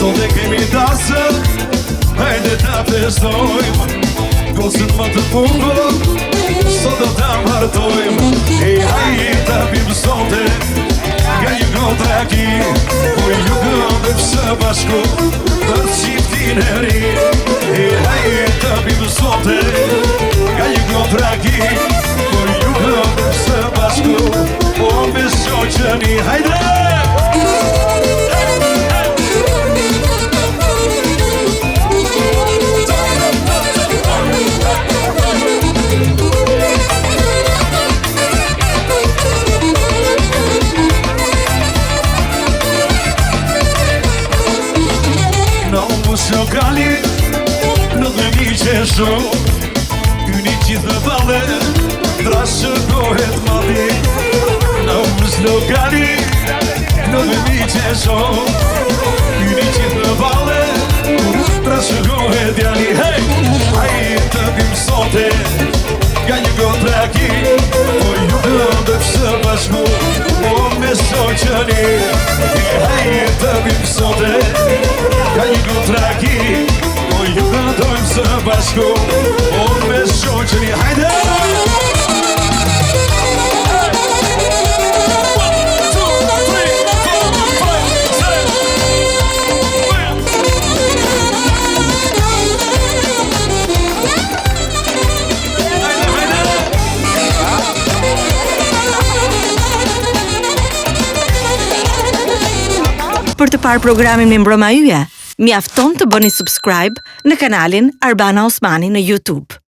Sot e kemi dasëm, hajde ta festojmë. Gocën më të bukur, sot do ta martojmë. E hajde ta bim sote, nga një gotë aki. Po ju këndëm së bashku, për qiftin e ri. E hajde ta bim sote, nga një gotë aki. Po ju këndëm së bashku, po me shoqëni. Hajde! Lokali, nuk me mi qesho. Kyni gjithë vale, trashëgohet mali. Në mësë lokali, nuk me mi qesho. Kyni gjithë vale, trashëgohet djali. Hej, hajde të bim sote, nga një gotë aki. Po ju këndëm së bashku, po me shoqëni. Hajde të bim sote, nga një gotë aki. Po ju këndëm së bashku, po me shoqëni. Hajde! Për të parë programin me Mbroma Yje, mjafton të bëni subscribe në kanalin Arbana Osmani në YouTube.